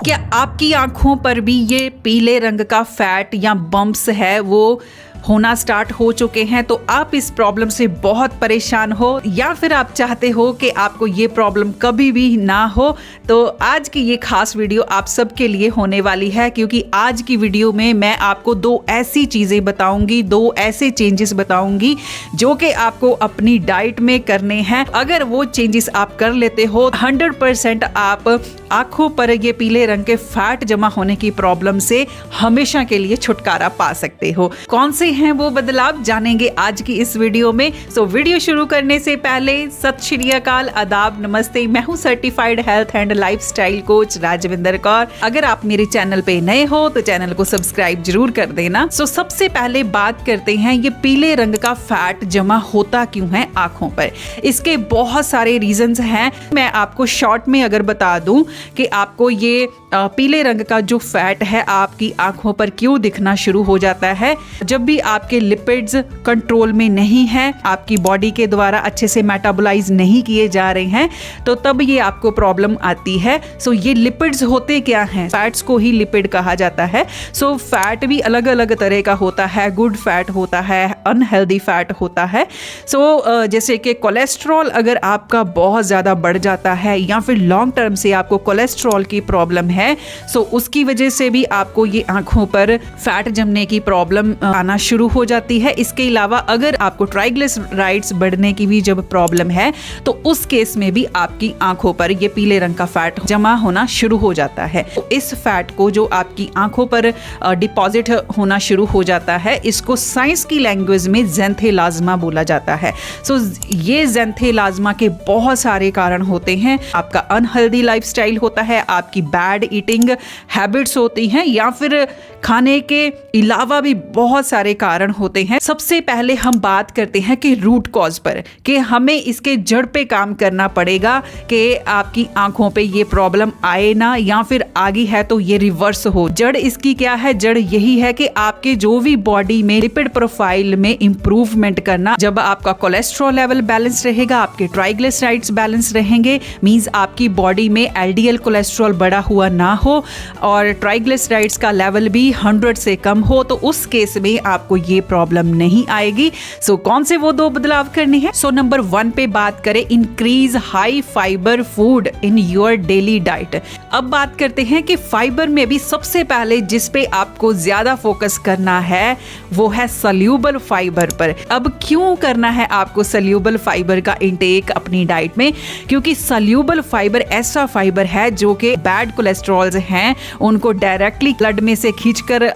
क्या आपकी आंखों पर भी ये पीले रंग का फैट या बम्प्स है वो होना स्टार्ट हो चुके हैं? तो आप इस प्रॉब्लम से बहुत परेशान हो या फिर आप चाहते हो कि आपको ये प्रॉब्लम कभी भी ना हो, तो आज की ये खास वीडियो आप सबके लिए होने वाली है। क्योंकि आज की वीडियो में मैं आपको दो ऐसी चीज़ें बताऊंगी, दो ऐसे चेंजेस बताऊंगी जो कि आपको अपनी डाइट में करने हैं। अगर वो चेंजेस आप कर लेते हो 100% आप आंखों पर ये पीले रंग के फैट जमा होने की प्रॉब्लम से हमेशा के लिए छुटकारा पा सकते हो। कौन से हैं वो बदलाव जानेंगे आज की इस वीडियो में। सो वीडियो शुरू करने से पहले सत श्री अकाल, आदाब, नमस्ते। मैं हूं certified health and lifestyle coach Rajvinder Kaur. अगर आप मेरे चैनल पे नए हो तो चैनल को सब्सक्राइब जरूर कर देना। सो सबसे पहले बात करते हैं ये पीले रंग का फैट जमा होता क्यों है आंखों पर। इसके बहुत सारे रीजंस हैं। मैं आपको शॉर्ट में अगर बता दूं कि आपको ये पीले रंग का जो फैट है आपकी आंखों पर क्यों दिखना शुरू हो जाता है। जब भी आपके लिपिड्स कंट्रोल में नहीं है, आपकी बॉडी के द्वारा अच्छे से मेटाबोलाइज नहीं किए जा रहे हैं, तो तब ये आपको प्रॉब्लम आती है। सो ये लिपिड्स होते क्या हैं? फैट्स को ही लिपिड कहा जाता है। सो फैट भी अलग अलग तरह का होता है। गुड फैट होता है, अनहेल्दी फैट होता है। सो जैसे कि कोलेस्ट्रॉल अगर आपका बहुत ज़्यादा बढ़ जाता है या फिर लॉन्ग टर्म से आपको कोलेस्ट्रॉल की प्रॉब्लम है, सो उसकी वजह से भी आपको ये आंखों पर फैट जमने की प्रॉब्लम आना शुरू हो जाती है। इसके अलावा अगर आपको ट्राइग्लिसराइड्स बढ़ने की भी जब प्रॉब्लम है तो उस केस में भी आपकी आंखों पर ये पीले रंग का फैट जमा होना शुरू हो जाता है। तो इस फैट को जो आपकी आंखों पर डिपॉजिट होना शुरू हो जाता है, इसको साइंस की लैंग्वेज में ज़ैंथेलाज़्मा बोला जाता है। सो ये ज़ैंथेलाज़्मा के बहुत सारे कारण होते हैं। आपका अनहेल्दी लाइफस्टाइल होता है, आपकी बैड ईटिंग हैबिट्स होती हैं, या फिर खाने के अलावा भी बहुत सारे कारण होते हैं। सबसे पहले हम बात करते हैं कि रूट कॉज पर, कि हमें इसके जड़ पे काम करना पड़ेगा कि आपकी आंखों पे ये प्रॉब्लम आए ना, या फिर आगे है तो ये रिवर्स हो। जड़ इसकी क्या है? जड़ यही है कि आपके जो भी बॉडी में लिपिड प्रोफाइल में इंप्रूवमेंट करना। जब आपका कोलेस्ट्रॉल लेवल बैलेंस रहेगा, आपके ट्राइग्लिसराइड्स बैलेंस रहेंगे, मींस आपकी बॉडी में एलडीएल कोलेस्ट्रॉल बढ़ा हुआ ना हो और ट्राइग्लिसराइड्स का लेवल भी 100 से कम हो, तो उस केस में आपको ये प्रॉब्लम नहीं आएगी। सो कौन से वो दो बदलाव करने हैं? सो नंबर 1 पे बात करें, increase high fibre food in your daily diet. अब बात करते हैं कि फाइबर में भी सबसे पहले जिस पे आपको ज्यादा फोकस करना है वो है सल्यूबल फाइबर पर। अब क्यों करना है आपको सल्यूबल फाइबर का इंटेक अपनी डाइट में? क्योंकि सल्यूबल फाइबर ऐसा फाइबर है जो कि बैड कोलेस्ट्रॉल्स हैं उनको डायरेक्टली ब्लड में से खींचकर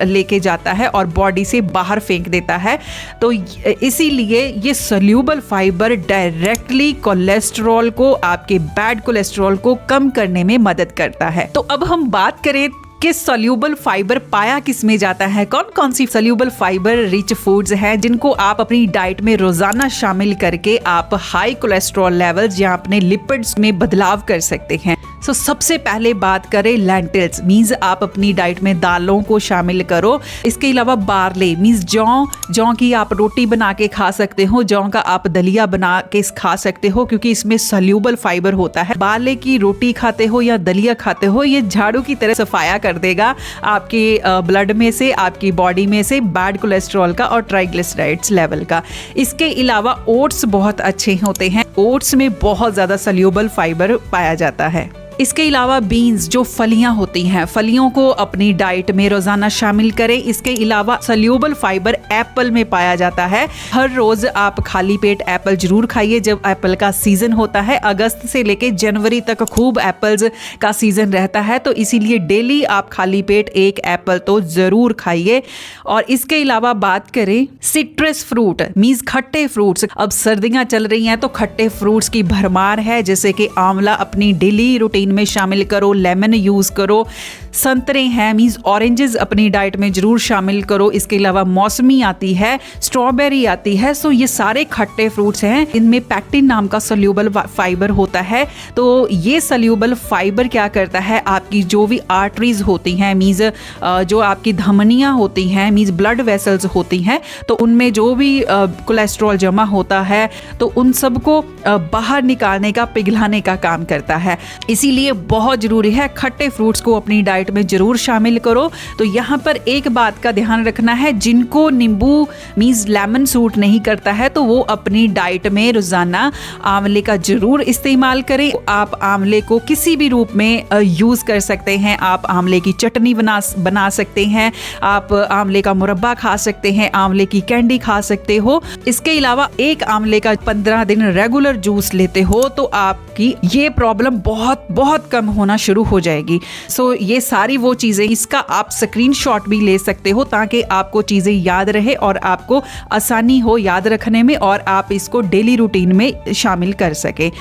लेके जाता है और बॉडी से बाहर फेंक देता है। तो इसीलिए ये सल्यूबल फाइबर डायरेक्टली कोलेस्ट्रॉल को, आपके बैड कोलेस्ट्रॉल को कम करने में मदद करता है। तो अब हम बात करें कि सल्यूबल फाइबर पाया किस में जाता है, कौन कौन सी सल्यूबल फाइबर रिच फूड्स हैं जिनको आप अपनी डाइट में रोजाना शामिल करके आप हाई कोलेस्ट्रॉल लेवल्स या अपने लिपिड्स में बदलाव कर सकते हैं। सो सबसे पहले बात करें लेंटिल्स, मींस आप अपनी डाइट में दालों को शामिल करो। इसके अलावा बार्ले मींस जौ की आप रोटी बना के खा सकते हो, जौ का आप दलिया बना के खा सकते हो क्योंकि इसमें सल्यूबल फाइबर होता है। बार्ले की रोटी खाते हो या दलिया खाते हो, ये झाड़ू की तरह सफाया कर देगा आपके ब्लड में से, आपकी बॉडी में से बैड कोलेस्ट्रॉल का और ट्राइग्लिसराइड्स लेवल का। इसके अलावा ओट्स बहुत अच्छे होते हैं। ओट्स में बहुत ज्यादा सल्यूबल फाइबर पाया जाता है। इसके अलावा बीन्स जो फलियां होती हैं, फलियों को अपनी डाइट में रोजाना शामिल करें। इसके अलावा सल्यूबल फाइबर एप्पल में पाया जाता है। हर रोज आप खाली पेट एप्पल जरूर खाइए जब एप्पल का सीजन होता है। अगस्त से लेके जनवरी तक खूब एप्पल्स का सीजन रहता है, तो इसीलिए डेली आप खाली पेट एक एप्पल तो जरूर खाइए। और इसके अलावा बात करें सिट्रस फ्रूट मींस खट्टे फ्रूट्स। अब सर्दियां चल रही हैं तो खट्टे फ्रूट्स की भरमार है, जैसे कि आंवला अपनी डेली रूटीन में शामिल करो, लेमन यूज करो, संतरे हैं मींस ऑरेंजेस अपनी डाइट में जरूर शामिल करो। इसके अलावा मौसमी आती है, स्ट्रॉबेरी आती है। सो ये सारे खट्टे फ्रूट्स हैं, इनमें पैक्टिन नाम का सल्यूबल फाइबर होता है। तो ये सल्यूबल फाइबर क्या करता है, आपकी जो भी आर्टरीज होती हैं मींस जो आपकी धमनियां होती हैं मींस ब्लड वेसल्स होती हैं, तो उनमें जो भी कोलेस्ट्रॉल जमा होता है तो उन सबको बाहर निकालने का, पिघलाने का काम करता है। इसीलिए बहुत ज़रूरी है खट्टे फ्रूट्स को अपनी डाइट में ज़रूर शामिल करो। तो यहाँ पर एक बात का ध्यान रखना है, जिनको नींबू मीन्स लेमन सूट नहीं करता है तो वो अपनी डाइट में रोज़ाना आंवले का ज़रूर इस्तेमाल करें। आप आंवले को किसी भी रूप में यूज़ कर सकते हैं। आप आंवले की चटनी बना सकते हैं, आप आंवले का मुरब्बा खा सकते हैं, आंवले की कैंडी खा सकते हो। इसके अलावा एक आंवले का 15 दिन रेगुलर जूस लेते हो तो आपकी ये प्रॉब्लम बहुत बहुत कम होना शुरू हो जाएगी। सो ये सारी वो चीज़ें, इसका आप स्क्रीनशॉट भी ले सकते हो ताकि आपको चीज़ें याद रहे और आपको आसानी हो याद रखने में और आप इसको डेली रूटीन में शामिल कर सके।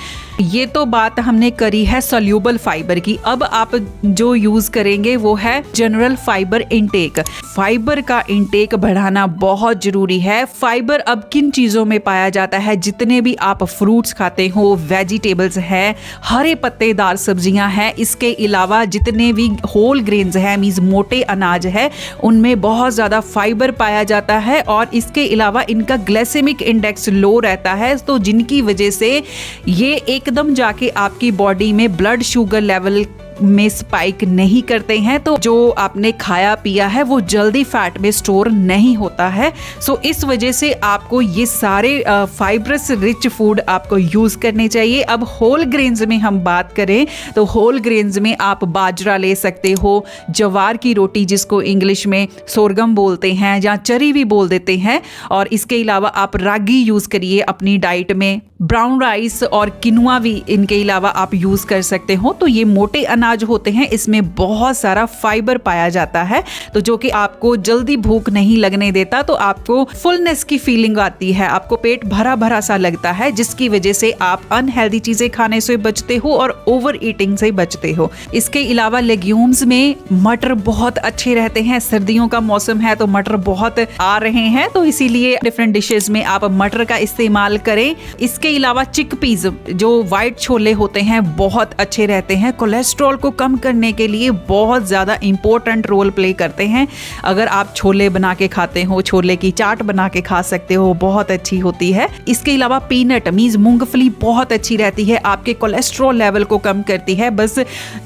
ये तो बात हमने करी है सोल्यूबल फाइबर की। अब आप जो यूज़ करेंगे वो है जनरल फाइबर इनटेक। फाइबर का इनटेक बढ़ाना बहुत ज़रूरी है। फाइबर अब किन चीज़ों में पाया जाता है? जितने भी आप फ्रूट्स खाते हो, वेजिटेबल्स हैं, हरे पत्तेदार सब्जियां हैं, इसके अलावा जितने भी होल ग्रेन्स हैं मीन्स मोटे अनाज है, उनमें बहुत ज़्यादा फाइबर पाया जाता है और इसके अलावा इनका ग्लाइसेमिक इंडेक्स लो रहता है, तो जिनकी वजह से ये एकदम जाके आपकी बॉडी में ब्लड शुगर लेवल में स्पाइक नहीं करते हैं। तो जो आपने खाया पिया है वो जल्दी फैट में स्टोर नहीं होता है। सो इस वजह से आपको ये सारे फाइब्रस रिच फूड आपको यूज करने चाहिए। अब होल ग्रेन्स में हम बात करें तो होल ग्रेन्स में आप बाजरा ले सकते हो, जवार की रोटी जिसको इंग्लिश में सोरगम बोलते हैं या चरी भी बोल देते हैं, और इसके अलावा आप रागी यूज करिए अपनी डाइट में। ब्राउन राइस और किनुआ भी इनके अलावा आप यूज कर सकते हो। तो ये मोटे अनाज होते हैं, इसमें बहुत सारा फाइबर पाया जाता है, तो जो कि आपको जल्दी भूख नहीं लगने देता, तो आपको फुलनेस की फीलिंग आती है, आपको पेट भरा भरा सा लगता है, जिसकी वजह से आप अनहेल्दी चीजें खाने से बचते हो और ओवर ईटिंग से बचते हो। इसके अलावा लेग्यूम्स में मटर बहुत अच्छे रहते हैं। सर्दियों का मौसम है तो मटर बहुत आ रहे हैं, तो इसीलिए डिफरेंट डिशेस में आप मटर का इस्तेमाल करें। इसके अलावा चिकपीज जो व्हाइट छोले होते हैं बहुत अच्छे रहते हैं, कोलेस्ट्रॉल को कम करने के लिए बहुत ज़्यादा इंपॉर्टेंट रोल प्ले करते हैं। अगर आप छोले बना के खाते हो, छोले की चाट बना के खा सकते हो, बहुत अच्छी होती है। इसके अलावा पीनट मीन्स मूंगफली बहुत अच्छी रहती है, आपके कोलेस्ट्रॉल लेवल को कम करती है। बस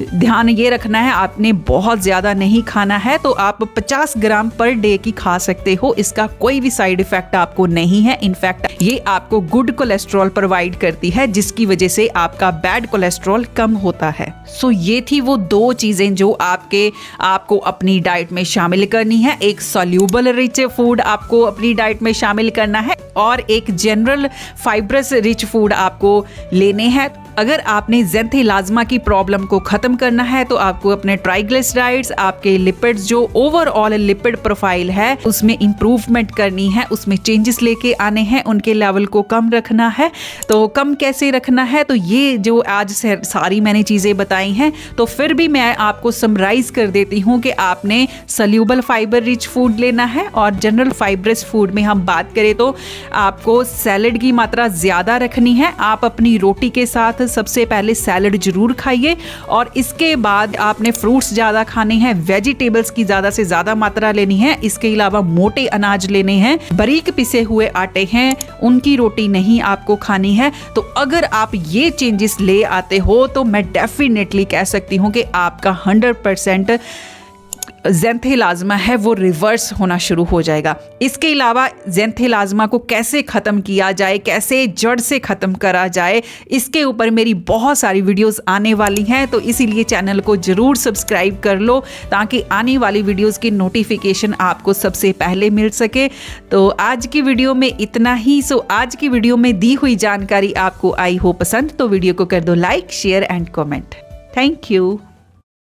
ध्यान ये रखना है आपने बहुत ज़्यादा नहीं खाना है, तो आप 50 ग्राम पर डे की खा सकते हो। इसका कोई भी साइड इफेक्ट आपको नहीं है। इनफैक्ट ये आपको गुड कोलेस्ट्रॉल प्रोवाइड करती है, जिसकी वजह से आपका बैड कोलेस्ट्रॉल कम होता है। सो ये थी वो दो चीजें जो आपको अपनी डाइट में शामिल करनी है। एक सोल्यूबल रिच फूड आपको अपनी डाइट में शामिल करना है और एक जनरल फाइब्रस रिच फूड आपको लेने हैं। अगर आपने ज़ेंथेलाज़्मा की प्रॉब्लम को ख़त्म करना है तो आपको अपने ट्राइग्लिसराइड्स, आपके लिपिड्स, जो ओवरऑल लिपिड प्रोफाइल है उसमें इम्प्रूवमेंट करनी है, उसमें चेंजेस लेके आने हैं, उनके लेवल को कम रखना है। तो कम कैसे रखना है, तो ये जो आज सारी मैंने चीज़ें बताई हैं, तो फिर भी मैं आपको समराइज़ कर देती हूँ कि आपने सोल्यूबल फाइबर रिच फूड लेना है और जनरल फाइब्रस फूड में हम बात करें तो आपको सैलड की मात्रा ज़्यादा रखनी है। आप अपनी रोटी के साथ सबसे पहले सैलड जरूर खाइए और इसके बाद आपने फ्रूट्स ज़्यादा खाने हैं, वेजिटेबल्स की ज़्यादा से ज़्यादा मात्रा लेनी है। इसके अलावा मोटे अनाज लेने हैं, बारीक पिसे हुए आटे हैं उनकी रोटी नहीं आपको खानी है। तो अगर आप ये चेंजेस ले आते हो तो मैं डेफिनेटली कह सकती हूँ कि आपका 100% ज़ेंथेलाज़्मा है वो रिवर्स होना शुरू हो जाएगा। इसके अलावा ज़ेंथेलाज़्मा को कैसे ख़त्म किया जाए, कैसे जड़ से ख़त्म करा जाए, इसके ऊपर मेरी बहुत सारी वीडियोस आने वाली हैं, तो इसीलिए चैनल को ज़रूर सब्सक्राइब कर लो ताकि आने वाली वीडियोस की नोटिफिकेशन आपको सबसे पहले मिल सके। तो आज की वीडियो में इतना ही। सो आज की वीडियो में दी हुई जानकारी आपको आई हो पसंद, तो वीडियो को कर दो like, share and comment. Thank you.